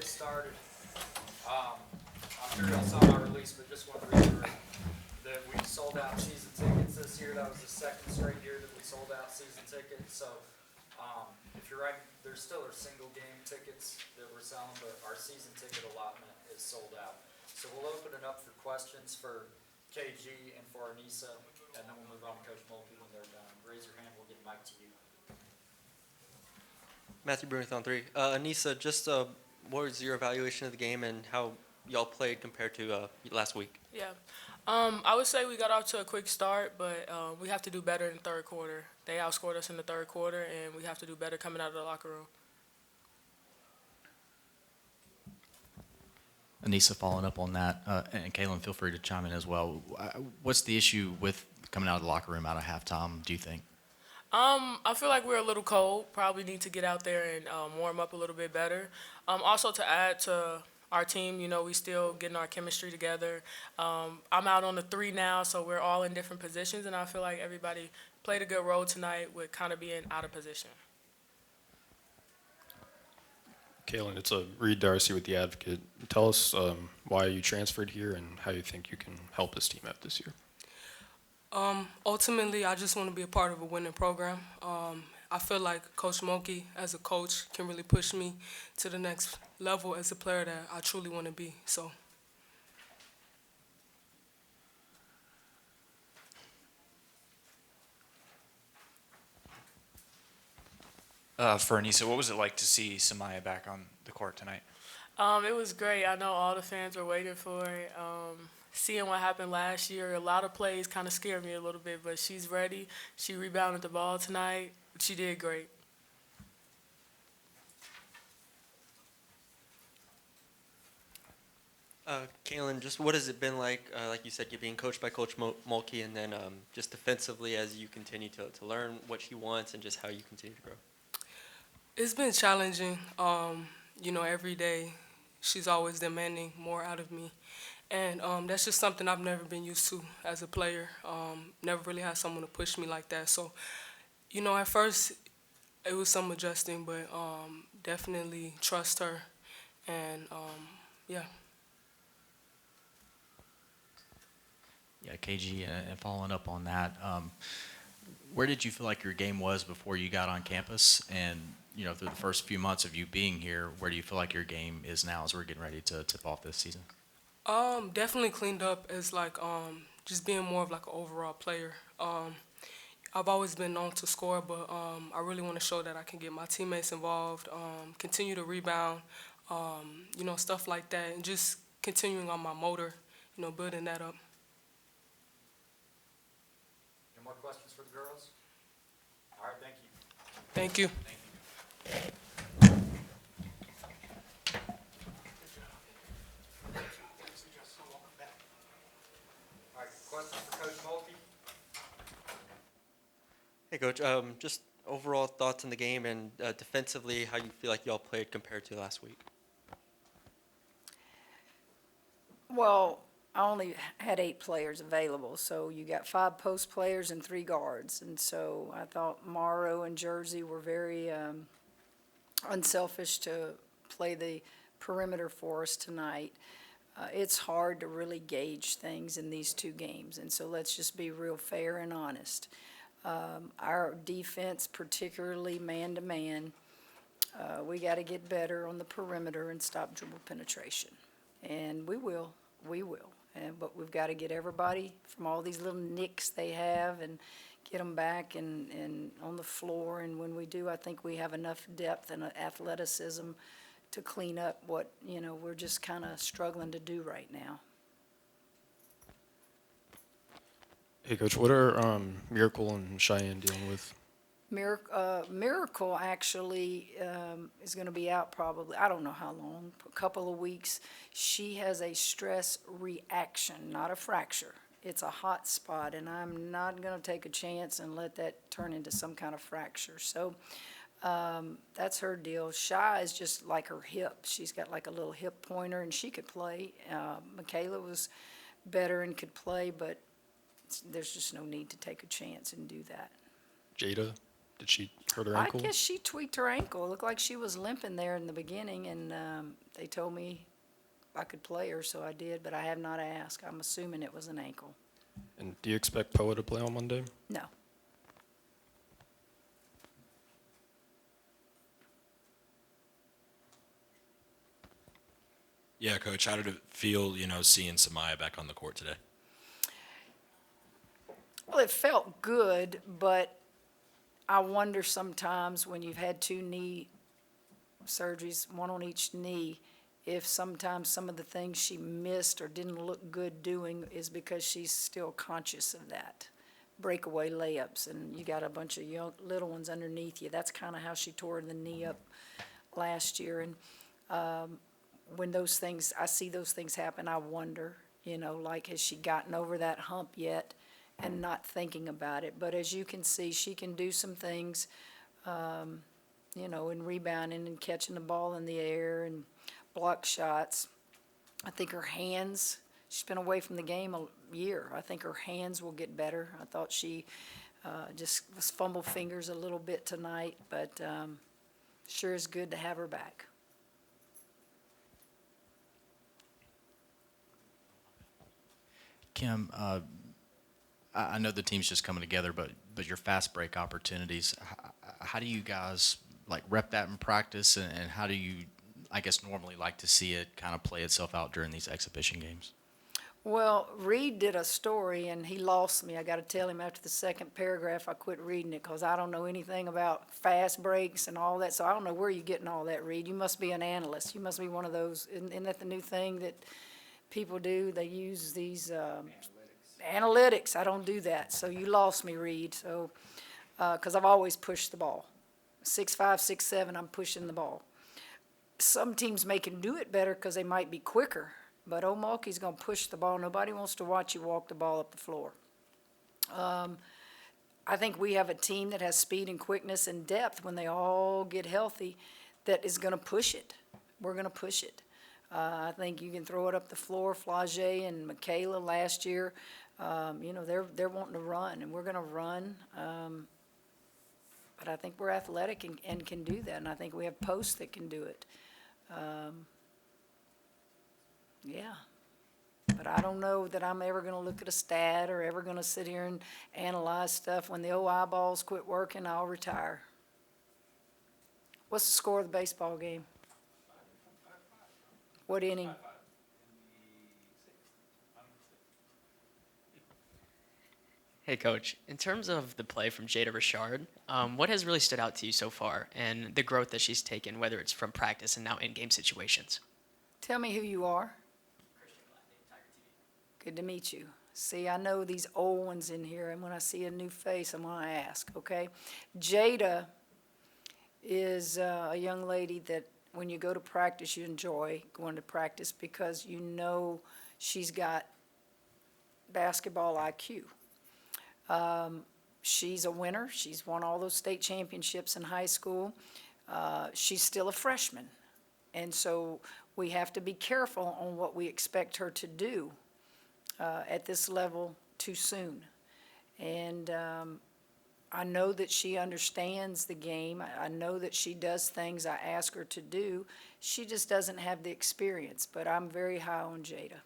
get started, I'm sure y'all saw my release, but just want to reiterate that we sold out season tickets this year. That was the second straight year that we sold out season tickets. So if you're right, there's still are single game tickets that we're selling, but our season ticket allotment is sold out. So we'll open it up for questions for KG and for Aneesah, and then we'll move on to Coach Mulkey when they're done. Raise your hand, we'll get the mic to you. Matthew Bruneith on three. Aneesah, just what was your evaluation of the game and how y'all played compared to last week? Yeah. I would say we got off to a quick start, but we have to do better in the third quarter. They outscored us in the third quarter, and we have to do better coming out of the locker room. Aneesah, following up on that, and Kailyn, feel free to chime in as well. What's the issue with coming out of the locker room out of halftime, do you think? I feel like we're a little cold. Probably need to get out there and warm up a little bit better. Also, to add to our team, we still getting our chemistry together. I'm out on the three now, so we're all in different positions, and I feel like everybody played a good role tonight with kind of being out of position. Kailyn, it's Reed Darcy with The Advocate. Tell us why you transferred here and how you think you can help this team out this year. Ultimately, I just want to be a part of a winning program. I feel like Coach Mulkey, as a coach, can really push me to the next level as a player that I truly want to be. So. For Aneesah, what was it like to see Samaya back on the court tonight? It was great. I know all the fans were waiting for it. Seeing what happened last year, a lot of plays kind of scared me a little bit, but she's ready. She rebounded the ball tonight. She did great. Kailyn, just what has it been like you said, you're being coached by Coach Mulkey, and then just defensively as you continue to learn what she wants and just how you continue to grow? It's been challenging. Every day she's always demanding more out of me. And that's just something I've never been used to as a player. Never really had someone to push me like that. So, at first it was some adjusting, but definitely trust her. And, yeah. Yeah, KG, and following up on that, where did you feel like your game was before you got on campus? And, through the first few months of you being here, where do you feel like your game is now as we're getting ready to tip off this season? Definitely cleaned up as just being more of like an overall player. I've always been known to score, but I really want to show that I can get my teammates involved, continue to rebound, stuff like that, and just continuing on my motor, building that up. Any more questions for the girls? All right, thank you. Thank you. All right, questions for Coach Mulkey? Hey, Coach, just overall thoughts on the game and defensively, how you feel like y'all played compared to last week? Well, I only had 8 players available, so you got 5 post players and 3 guards. And so I thought Morrow and Jersey were very unselfish to play the perimeter for us tonight. It's hard to really gauge things in these 2 games, and so let's just be real fair and honest. Our defense, particularly man-to-man, we got to get better on the perimeter and stop dribble penetration. And we will. But we've got to get everybody from all these little nicks they have and get them back and on the floor. And when we do, I think we have enough depth and athleticism to clean up what, we're just kind of struggling to do right now. Hey, Coach, what are Miracle and Cheyenne dealing with? Miracle actually is going to be out probably, I don't know how long, a couple of weeks. She has a stress reaction, not a fracture. It's a hot spot, and I'm not going to take a chance and let that turn into some kind of fracture. So that's her deal. Shy is just like her hip. She's got like a little hip pointer, and she could play. Michaela was better and could play, but there's just no need to take a chance and do that. Jada Did she hurt her I ankle? guess she tweaked her ankle. It looked like she was limping there in the beginning, and they told me I could play her, so I did, but I have not asked. I'm assuming it was an ankle. And do you expect Poa to play on Monday? No. Yeah, Coach, how did it feel, seeing Samaya back on the court today? Well, it felt good, but I wonder sometimes when you've had 2 knee surgeries, 1 on each knee, if sometimes some of the things she missed or didn't look good doing is because she's still conscious of that. Breakaway layups, and you got a bunch of young, little ones underneath you. That's kind of how she tore the knee up last year. And when those things, I see those things happen, I wonder, like, has she gotten over that hump yet and not thinking about it? But as you can see, she can do some things, in rebounding and catching the ball in the air and block shots. I think her hands, she's been away from the game a year. I think her hands will get better. I thought she just was fumble fingers a little bit tonight, but sure is good to have her back. Kim, I know the team's just coming together, but your fast break opportunities, how do you guys rep that in practice, and how do you, I guess, normally like to see it kind of play itself out during these exhibition games? Well, Reed did a story, and he lost me. I got to tell him after the second paragraph I quit reading it because I don't know anything about fast breaks and all that, so I don't know where you're getting all that, Reed. You must be an analyst. You must be one of those. Isn't that the new thing that people do? They use these analytics. I don't do that, so you lost me, Reed. So, because I've always pushed the ball. 6'5", 6'7", I'm pushing the ball. Some teams may can do it better because they might be quicker, but old Mulkey's going to push the ball. Nobody wants to watch you walk the ball up the floor. I think we have a team that has speed and quickness and depth when they all get healthy that is going to push it. We're going to push it. I think you can throw it up the floor. Flage and Michaela last year, they're wanting to run, and we're going to run. But I think we're athletic and can do that, and I think we have posts that can do it. Yeah. But I don't know that I'm ever going to look at a stat or ever going to sit here and analyze stuff. When the old eyeballs quit working, I'll retire. What's the score of the baseball game? What inning? Hey, Coach. In terms of the play from Jada Richard, what has really stood out to you so far and the growth that she's taken, whether it's from practice and now in-game situations? Tell me who you are. Good to meet you. See, I know these old ones in here, and when I see a new face, I'm going to ask, okay? Jada is a young lady that when you go to practice, you enjoy going to practice because you know she's got basketball IQ. She's a winner. She's won all those state championships in high school. She's still a freshman. And so we have to be careful on what we expect her to do at this level too soon. And I know that she understands the game. I know that she does things I ask her to do. She just doesn't have the experience, but I'm very high on Jada.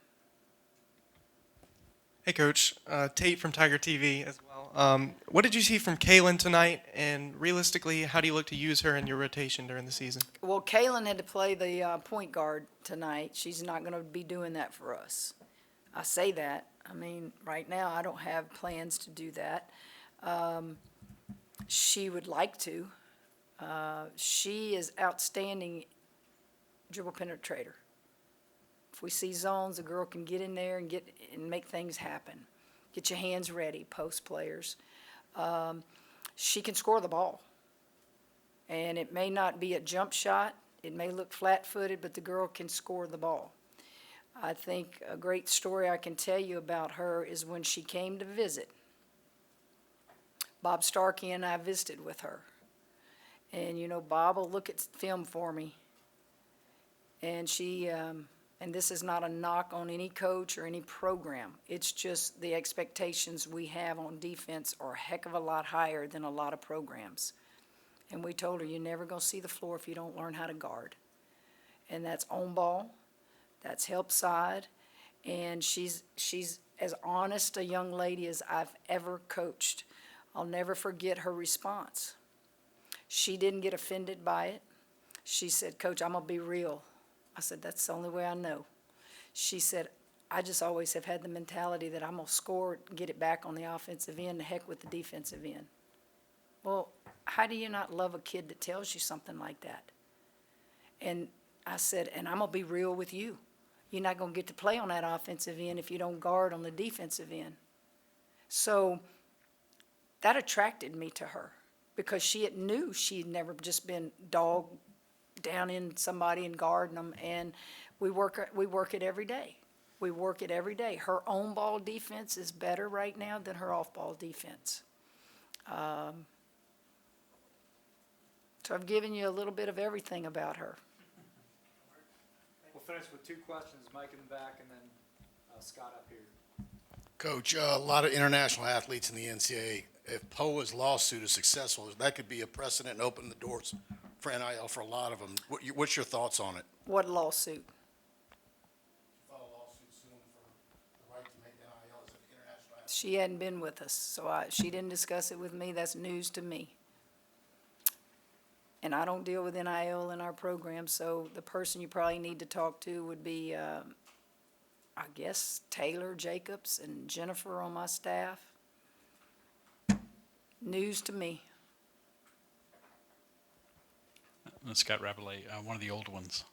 Hey, Coach. Tate from Tiger TV as well. What did you see from Kailyn tonight, and realistically, how do you look to use her in your rotation during the season? Well, Kailyn had to play the point guard tonight. She's not going to be doing that for us. I say that. I mean, right now I don't have plans to do that. She would like to. She is outstanding dribble penetrator. If we see zones, a girl can get in there and make things happen. Get your hands ready, post players. She can score the ball. And it may not be a jump shot. It may look flat-footed, but the girl can score the ball. I think a great story I can tell you about her is when she came to visit. Bob Starkey and I visited with her. And, Bob will look at film for me. And she, and this is not a knock on any coach or any program. It's just the expectations we have on defense are a heck of a lot higher than a lot of programs. And we told her, you're never going to see the floor if you don't learn how to guard. And that's on ball, that's help side, and she's as honest a young lady as I've ever coached. I'll never forget her response. She didn't get offended by it. She said, Coach, I'm going to be real. I said, that's the only way I know. She said, I just always have had the mentality that I'm going to score, get it back on the offensive end, the heck with the defensive end. Well, how do you not love a kid that tells you something like that? And I said, and I'm going to be real with you. You're not going to get to play on that offensive end if you don't guard on the defensive end. So that attracted me to her because she knew she'd never just been dog down in somebody and guarding them. And we work it every day. We work it every day. Her own ball defense is better right now than her off ball defense. So I've given you a little bit of everything about her. We'll finish with two questions, Mike in the back and then Scott up here. Coach, a lot of international athletes in the NCAA, if POA's lawsuit is successful, that could be a precedent and open the doors for NIL for a lot of them. What's your thoughts on it? What lawsuit? Filed a lawsuit soon for the right to make NIL as an international athlete. She hadn't been with us, so she didn't discuss it with me. That's news to me. And I don't deal with NIL in our program, so the person you probably need to talk to would be, I guess, Taylor Jacobs and Jennifer on my staff. News to me. Scott Rabelais, one of the old ones.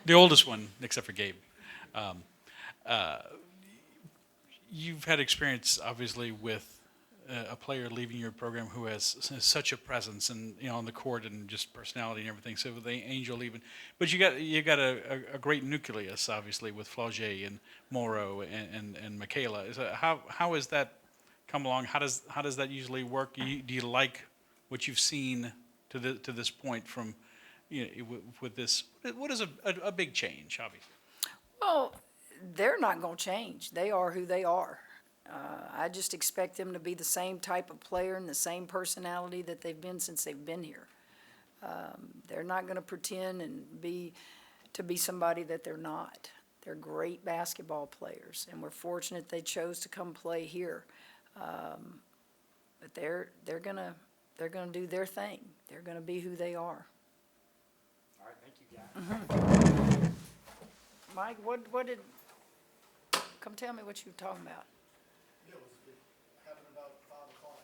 The oldest one, except for Gabe. You've had experience, obviously, with a player leaving your program who has such a presence and on the court and just personality and everything. So with the Angel leaving, but you got a great nucleus, obviously, with Flaugier and Morrow and Michaela. How has that come along? How does that usually work? Do you like what you've seen to this point from with this? What is a big change, obviously? Well, they're not going to change. They are who they are. I just expect them to be the same type of player and the same personality that they've been since they've been here. They're not going to pretend and be somebody that they're not. They're great basketball players, and we're fortunate they chose to come play here. But they're gonna do their thing. They're gonna be who they are. All right, thank you, guys. Mike, what did? Come tell me what you were talking about. It happened about 5 o'clock.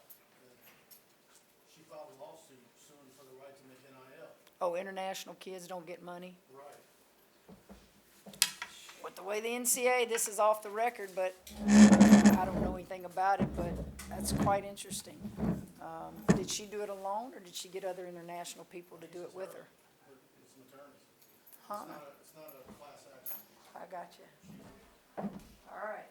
She filed a lawsuit soon for the right to make NIL. Oh, international kids don't get money. Right. With the way the NCAA, this is off the record, but I don't know anything about it, but that's quite interesting. Did she do it alone, or did she get other international people to do it with her? It's an attorney. Huh? It's not a class action. I got you. All right.